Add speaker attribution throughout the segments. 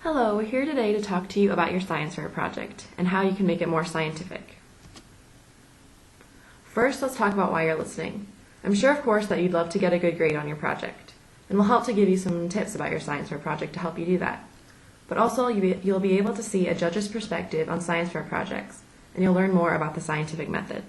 Speaker 1: Hello, we're here today to talk to you about your science fair project and how you can make it more scientific. First, let's talk about why you're listening. I'm sure, of course, that you'd love to get a good grade on your project, and we'll help to give you some tips about your science fair project to help you do that. But also, you'll be able to see a judge's perspective on science fair projects, and you'll learn more about the scientific method.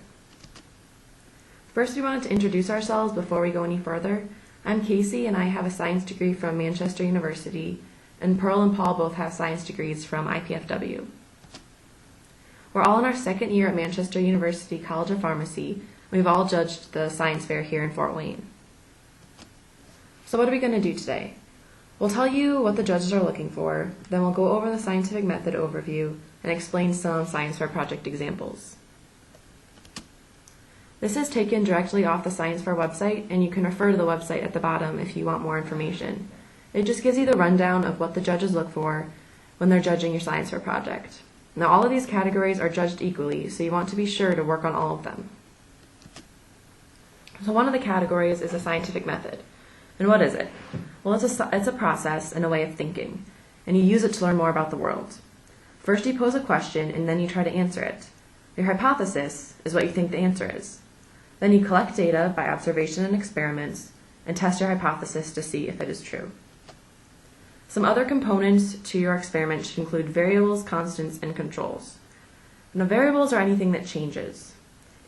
Speaker 1: First, we wanted to introduce ourselves before we go any further. I'm Casey, and I have a science degree from Manchester University, and Pearl and Paul both have science degrees from IPFW. We're all in our second year at Manchester University College of Pharmacy, and we've all judged the science fair here in Fort Wayne. So what are we going to do today? We'll tell you what the judges are looking for, then we'll go over the scientific method overview and explain some science fair project examples. This is taken directly off the science fair website, and you can refer to the website at the bottom if you want more information. It just gives you the rundown of what the judges look for when they're judging your science fair project. Now, all of these categories are judged equally, so you want to be sure to work on all of them. So one of the categories is a scientific method. And what is it? Well, it's a process and a way of thinking, and you use it to learn more about the world. First, you pose a question, and then you try to answer it. Your hypothesis is what you think the answer is. Then you collect data by observation and experiments, and test your hypothesis to see if it is true. Some other components to your experiment should include variables, constants, and controls. Now, variables are anything that changes.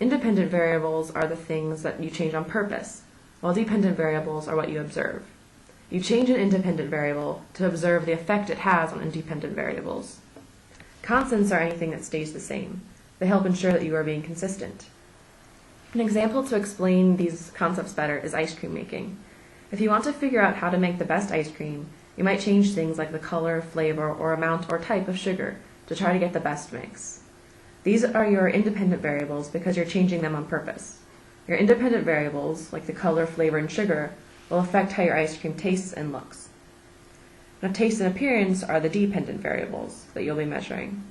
Speaker 1: Independent variables are the things that you change on purpose, while dependent variables are what you observe. You change an independent variable to observe the effect it has on independent variables. Constants are anything that stays the same. They help ensure that you are being consistent. An example to explain these concepts better is ice cream making. If you want to figure out how to make the best ice cream, you might change things like the color, flavor, or amount or type of sugar to try to get the best mix. These are your independent variables because you're changing them on purpose. Your independent variables, like the color, flavor, and sugar, will affect how your ice cream tastes and looks. Now, taste and appearance are the dependent variables that you'll be measuring.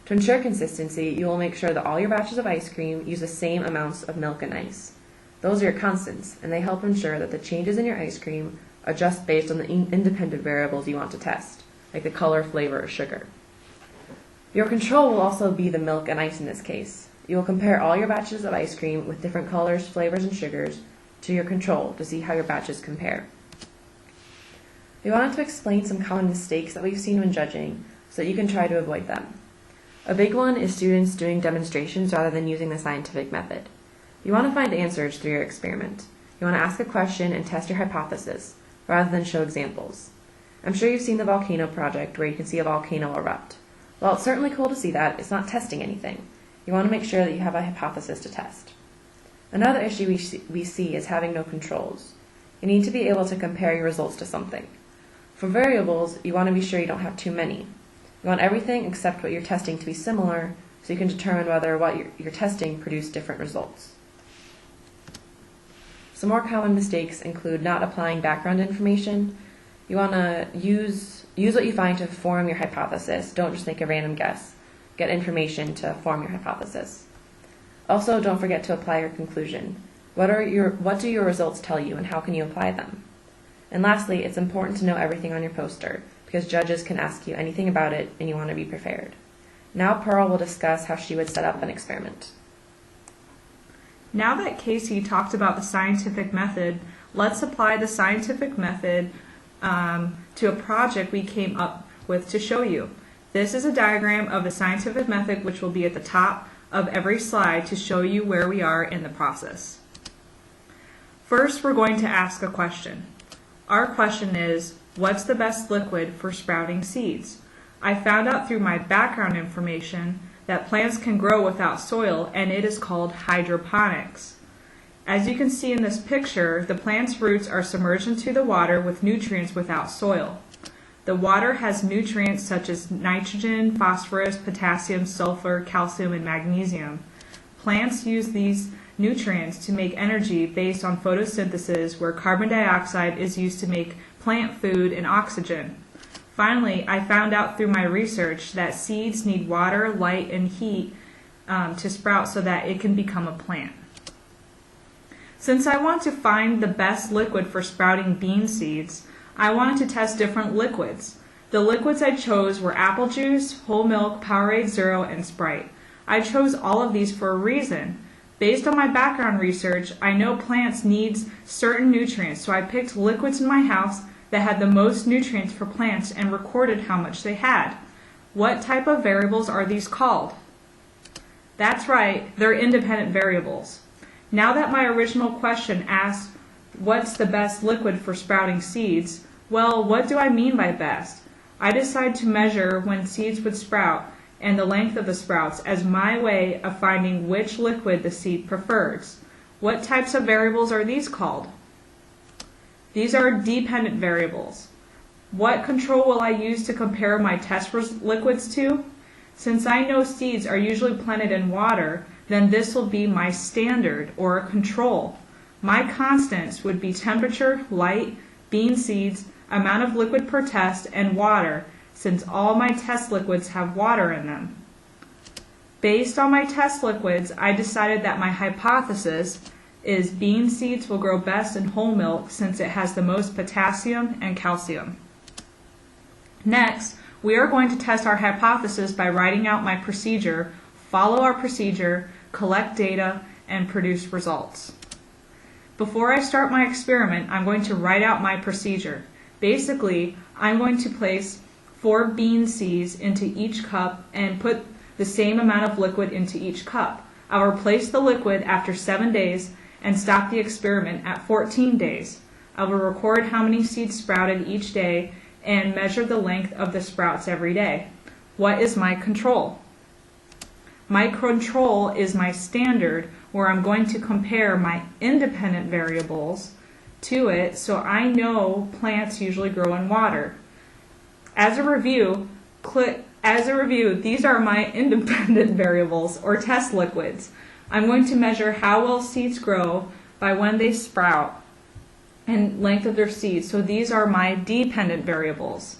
Speaker 1: To ensure consistency, you will make sure that all your batches of ice cream use the same amounts of milk and ice. Those are your constants, and they help ensure that the changes in your ice cream are just based on the independent variables you want to test, like the color, flavor, or sugar. Your control will also be the milk and ice in this case. You will compare all your batches of ice cream with different colors, flavors, and sugars to your control to see how your batches compare. We wanted to explain some common mistakes that we've seen when judging so that you can try to avoid them. A big one is students doing demonstrations rather than using the scientific method. You want to find answers through your experiment. You want to ask a question and test your hypothesis, rather than show examples. I'm sure you've seen the volcano project where you can see a volcano erupt. While it's certainly cool to see that, it's not testing anything. You want to make sure that you have a hypothesis to test. Another issue we see is having no controls. You need to be able to compare your results to something. For variables, you want to be sure you don't have too many. You want everything except what you're testing to be similar so you can determine whether what you're testing produced different results. Some more common mistakes include not applying background information. You want to use what you find to form your hypothesis. Don't just make a random guess. Get information to form your hypothesis. Also, don't forget to apply your conclusion. What do your results tell you, and how can you apply them? And lastly, it's important to know everything on your poster, because judges can ask you anything about it, and you want to be prepared. Now Pearl will discuss how she would set up an experiment.
Speaker 2: Now that Casey talked about the scientific method, let's apply the scientific method to a project we came up with to show you. This is a diagram of the scientific method which will be at the top of every slide to show you where we are in the process. First, we're going to ask a question. Our question is, what's the best liquid for sprouting seeds? I found out through my background information that plants can grow without soil, and it is called hydroponics. As you can see in this picture, the plant's roots are submerged into the water with nutrients without soil. The water has nutrients such as nitrogen, phosphorus, potassium, sulfur, calcium, and magnesium. Plants use these nutrients to make energy based on photosynthesis, where carbon dioxide is used to make plant food and oxygen. Finally, I found out through my research that seeds need water, light, and heat to sprout so that it can become a plant. Since I want to find the best liquid for sprouting bean seeds, I wanted to test different liquids. The liquids I chose were apple juice, whole milk, Powerade Zero, and Sprite. I chose all of these for a reason. Based on my background research, I know plants need certain nutrients, so I picked liquids in my house that had the most nutrients for plants and recorded how much they had. What type of variables are these called? That's right, they're independent variables. Now that my original question asked, what's the best liquid for sprouting seeds? Well, what do I mean by best? I decided to measure when seeds would sprout and the length of the sprouts as my way of finding which liquid the seed prefers. What types of variables are these called? These are dependent variables. What control will I use to compare my test liquids to? Since I know seeds are usually planted in water, then this will be my standard or control. My constants would be temperature, light, bean seeds, amount of liquid per test, and water, since all my test liquids have water in them. Based on my test liquids, I decided that my hypothesis is bean seeds will grow best in whole milk since it has the most potassium and calcium. Next, we are going to test our hypothesis by writing out my procedure, follow our procedure, collect data, and produce results. Before I start my experiment, I'm going to write out my procedure. Basically, I'm going to place 4 bean seeds into each cup and put the same amount of liquid into each cup. I'll replace the liquid after 7 days and stop the experiment at 14 days. I will record how many seeds sprouted each day and measure the length of the sprouts every day. What is my control? My control is my standard, where I'm going to compare my independent variables to it so I know plants usually grow in water. As a review, these are my independent variables or test liquids. I'm going to measure how well seeds grow by when they sprout and length of their seeds. So these are my dependent variables.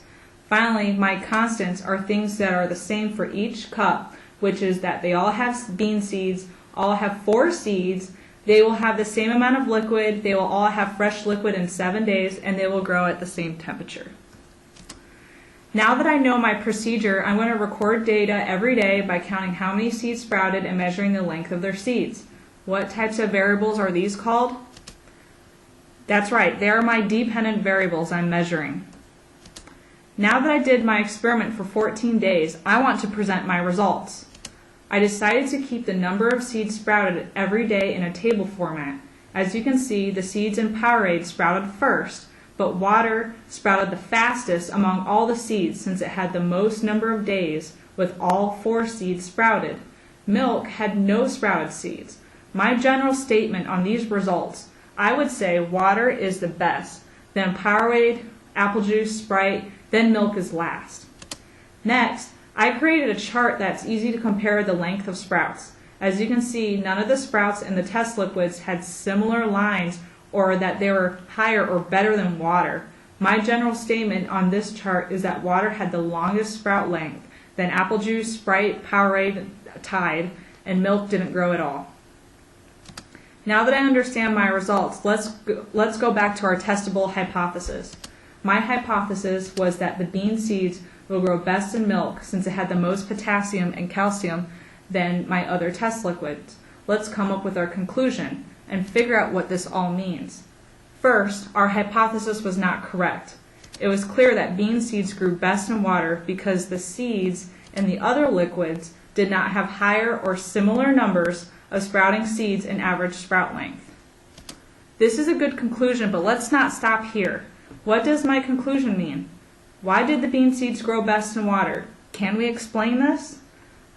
Speaker 2: Finally, my constants are things that are the same for each cup, which is that they all have bean seeds, all have 4 seeds, they will have the same amount of liquid, they will all have fresh liquid in 7 days, and they will grow at the same temperature. Now that I know my procedure, I'm going to record data every day by counting how many seeds sprouted and measuring the length of their seeds. What types of variables are these called? That's right, they are my dependent variables I'm measuring. Now that I did my experiment for 14 days, I want to present my results. I decided to keep the number of seeds sprouted every day in a table format. As you can see, the seeds in Powerade sprouted first, but water sprouted the fastest among all the seeds since it had the most number of days with all 4 seeds sprouted. Milk had no sprouted seeds. My general statement on these results, I would say water is the best, then Powerade, apple juice, Sprite, then milk is last. Next, I created a chart that's easy to compare the length of sprouts. As you can see, none of the sprouts in the test liquids had similar lines or that they were higher or better than water. My general statement on this chart is that water had the longest sprout length, then apple juice, Sprite, Powerade, Tide, and milk didn't grow at all. Now that I understand my results, let's go back to our testable hypothesis. My hypothesis was that the bean seeds will grow best in milk since it had the most potassium and calcium than my other test liquids. Let's come up with our conclusion and figure out what this all means. First, our hypothesis was not correct. It was clear that bean seeds grew best in water because the seeds in the other liquids did not have higher or similar numbers of sprouting seeds in average sprout length. This is a good conclusion, but let's not stop here. What does my conclusion mean? Why did the bean seeds grow best in water? Can we explain this?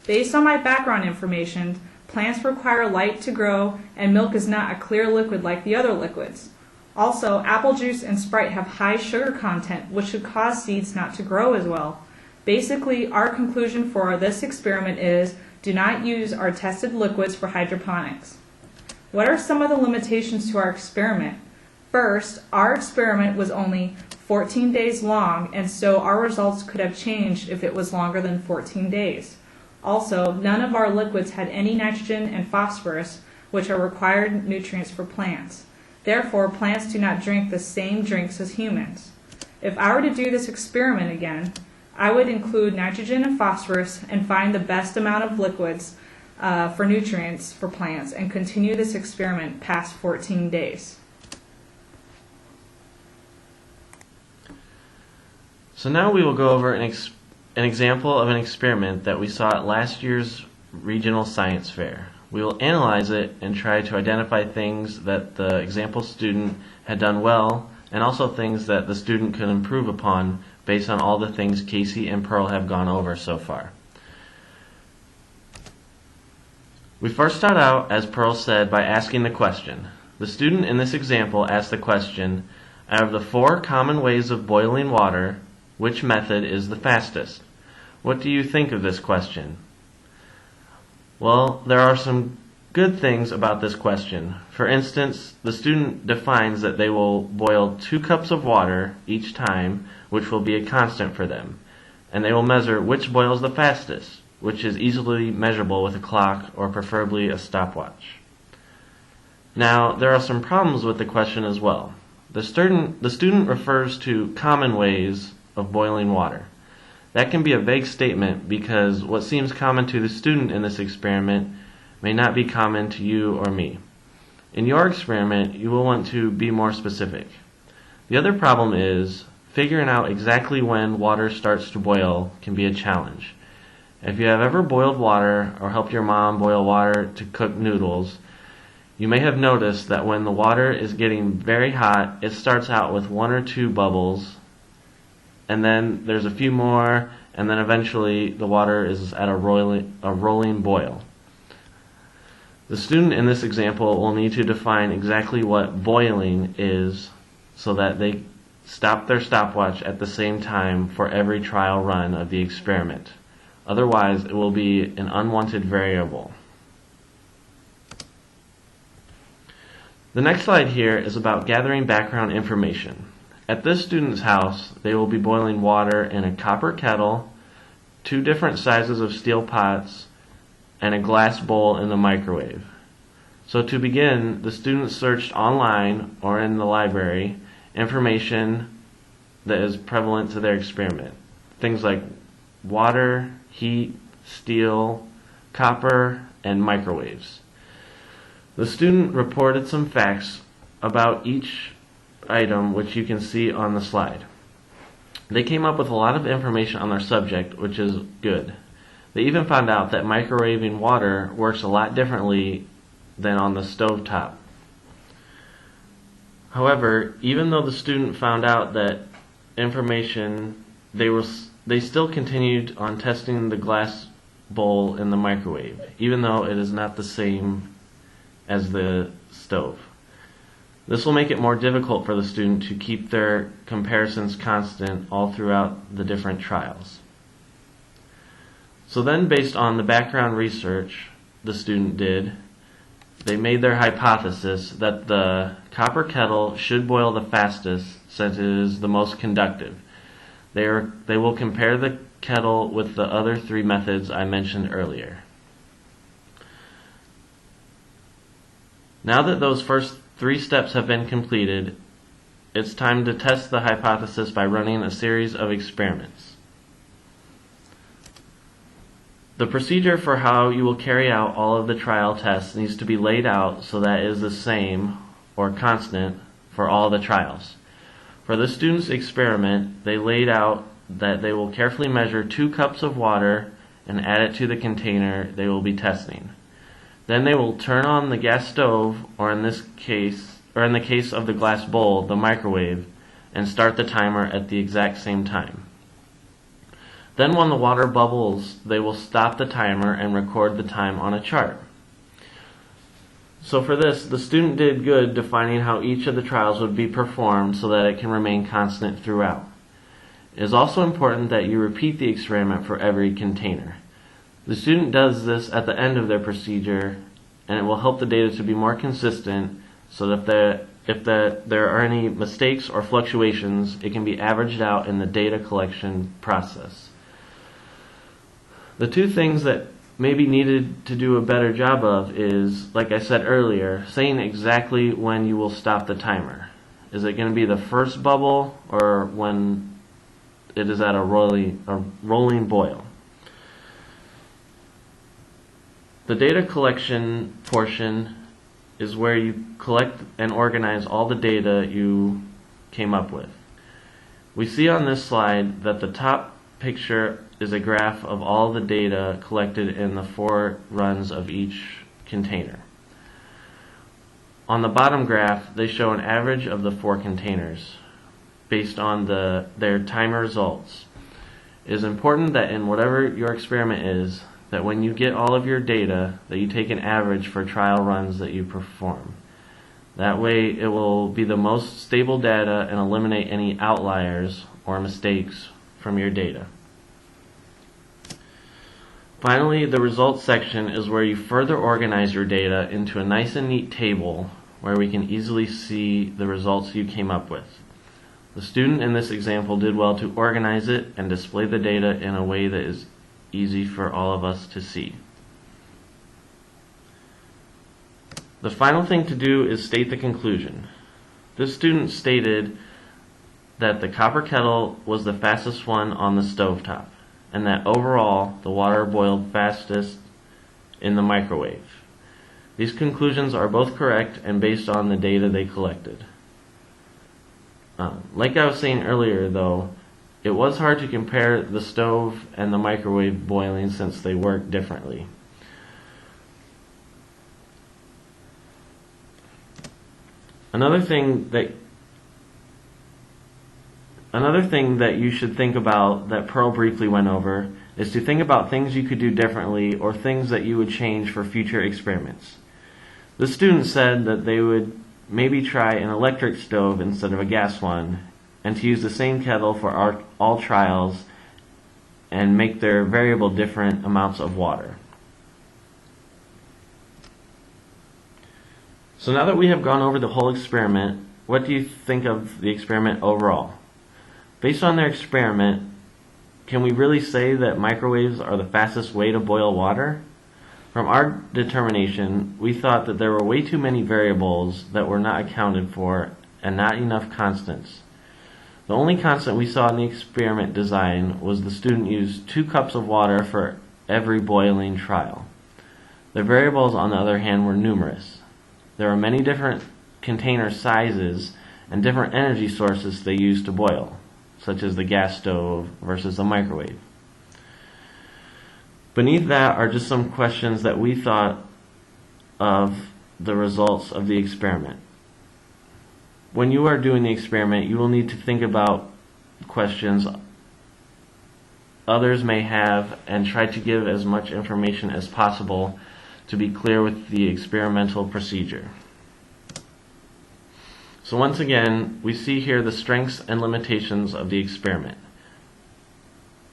Speaker 2: Based on my background information, plants require light to grow, and milk is not a clear liquid like the other liquids. Also, apple juice and Sprite have high sugar content, which should cause seeds not to grow as well. Basically, our conclusion for this experiment is do not use our tested liquids for hydroponics. What are some of the limitations to our experiment? First, our experiment was only 14 days long, and so our results could have changed if it was longer than 14 days. Also, none of our liquids had any nitrogen and phosphorus, which are required nutrients for plants. Therefore, plants do not drink the same drinks as humans. If I were to do this experiment again, I would include nitrogen and phosphorus and find the best amount of liquids for nutrients for plants and continue this experiment past 14 days.
Speaker 3: So now we will go over an example of an experiment that we saw at last year's regional science fair. We will analyze it and try to identify things that the example student had done well and also things that the student could improve upon based on all the things Casey and Pearl have gone over so far. We first start out, as Pearl said, by asking the question. The student in this example asked the question, out of the 4 common ways of boiling water, which method is the fastest? What do you think of this question? Well, there are some good things about this question. For instance, the student defines that they will boil 2 cups of water each time, which will be a constant for them, and they will measure which boils the fastest, which is easily measurable with a clock or preferably a stopwatch. Now, there are some problems with the question as well. The student refers to common ways of boiling water. That can be a vague statement because what seems common to the student in this experiment may not be common to you or me. In your experiment, you will want to be more specific. The other problem is figuring out exactly when water starts to boil can be a challenge. If you have ever boiled water or helped your mom boil water to cook noodles, you may have noticed that when the water is getting very hot, it starts out with 1 or 2 bubbles, and then there's a few more, and then eventually the water is at a rolling boil. The student in this example will need to define exactly what boiling is so that they stop their stopwatch at the same time for every trial run of the experiment. Otherwise, it will be an unwanted variable. The next slide here is about gathering background information. At this student's house, they will be boiling water in a copper kettle, 2 different sizes of steel pots, and a glass bowl in the microwave. So to begin, the student searched online or in the library information that is prevalent to their experiment. Things like water, heat, steel, copper, and microwaves. The student reported some facts about each item, which you can see on the slide. They came up with a lot of information on their subject, which is good. They even found out that microwaving water works a lot differently than on the stovetop. However, even though the student found out that information, they still continued on testing the glass bowl in the microwave, even though it is not the same as the stove. This will make it more difficult for the student to keep their comparisons constant all throughout the different trials. So then, based on the background research the student did, they made their hypothesis that the copper kettle should boil the fastest since it is the most conductive. They will compare the kettle with the other 3 methods I mentioned earlier. Now that those first 3 steps have been completed, it's time to test the hypothesis by running a series of experiments. The procedure for how you will carry out all of the trial tests needs to be laid out so that it is the same or constant for all the trials. For the students' experiment, they laid out that they will carefully measure 2 cups of water and add it to the container they will be testing. Then they will turn on the gas stove, or in the case of the glass bowl, the microwave, and start the timer at the exact same time. Then when the water bubbles, they will stop the timer and record the time on a chart. So for this, the student did good defining how each of the trials would be performed so that it can remain constant throughout. It is also important that you repeat the experiment for every container. The student does this at the end of their procedure, and it will help the data to be more consistent so that if there are any mistakes or fluctuations, it can be averaged out in the data collection process. The 2 things that may be needed to do a better job of is, like I said earlier, saying exactly when you will stop the timer. Is it going to be the first bubble or when it is at a rolling boil? The data collection portion is where you collect and organize all the data you came up with. We see on this slide that the top picture is a graph of all the data collected in the 4 runs of each container. On the bottom graph, they show an average of the 4 containers based on their timer results. It is important that in whatever your experiment is, that when you get all of your data, that you take an average for trial runs that you perform. That way it will be the most stable data and eliminate any outliers or mistakes from your data. Finally, the results section is where you further organize your data into a nice and neat table where we can easily see the results you came up with. The student in this example did well to organize it and display the data in a way that is easy for all of us to see. The final thing to do is state the conclusion. This student stated that the copper kettle was the fastest one on the stovetop, and that overall the water boiled fastest in the microwave. These conclusions are both correct and based on the data they collected. Like I was saying earlier though, it was hard to compare the stove and the microwave boiling since they work differently. Another thing that you should think about that Pearl briefly went over is to think about things you could do differently or things that you would change for future experiments. The student said that they would maybe try an electric stove instead of a gas one, and to use the same kettle for all trials and make their variable different amounts of water. So now that we have gone over the whole experiment, what do you think of the experiment overall? Based on their experiment, can we really say that microwaves are the fastest way to boil water? From our determination, we thought that there were way too many variables that were not accounted for and not enough constants. The only constant we saw in the experiment design was the student used 2 cups of water for every boiling trial. The variables, on the other hand, were numerous. There are many different container sizes and different energy sources they used to boil, such as the gas stove versus the microwave. Beneath that are just some questions that we thought of the results of the experiment. When you are doing the experiment, you will need to think about questions others may have and try to give as much information as possible to be clear with the experimental procedure. So once again, we see here the strengths and limitations of the experiment.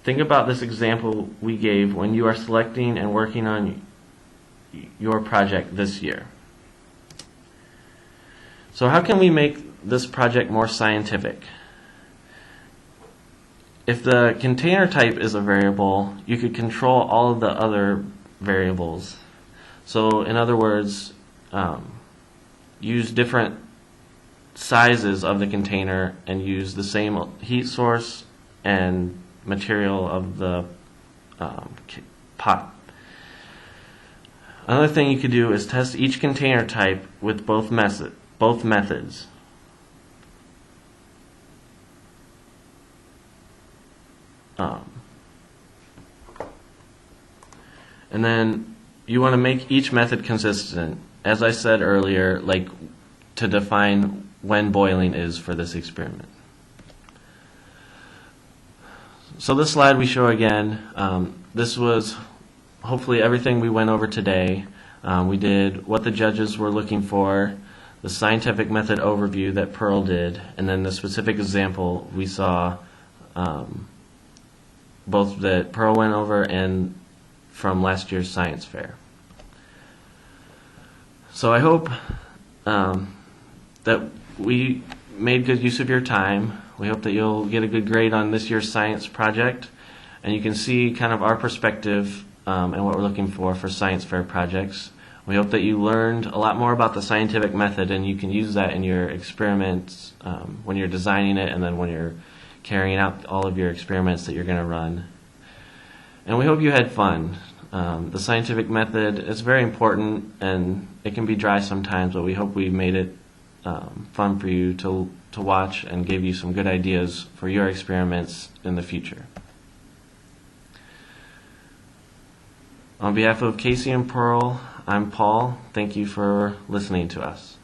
Speaker 3: Think about this example we gave when you are selecting and working on your project this year. So how can we make this project more scientific? If the container type is a variable, you could control all of the other variables. So in other words, use different sizes of the container and use the same heat source and material of the pot. Another thing you could do is test each container type with both methods. And then you want to make each method consistent, as I said earlier, like to define when boiling is for this experiment. So this slide we show again, this was hopefully everything we went over today. We did what the judges were looking for, the scientific method overview that Pearl did, and then the specific example we saw both that Pearl went over and from last year's science fair. So I hope that we made good use of your time. We hope that you'll get a good grade on this year's science project, and you can see kind of our perspective and what we're looking for science fair projects. We hope that you learned a lot more about the scientific method, and you can use that in your experiments when you're designing it and then when you're carrying out all of your experiments that you're going to run. And we hope you had fun. The scientific method is very important, and it can be dry sometimes, but we hope we made it fun for you to watch and gave you some good ideas for your experiments in the future. On behalf of Casey and Pearl, I'm Paul. Thank you for listening to us.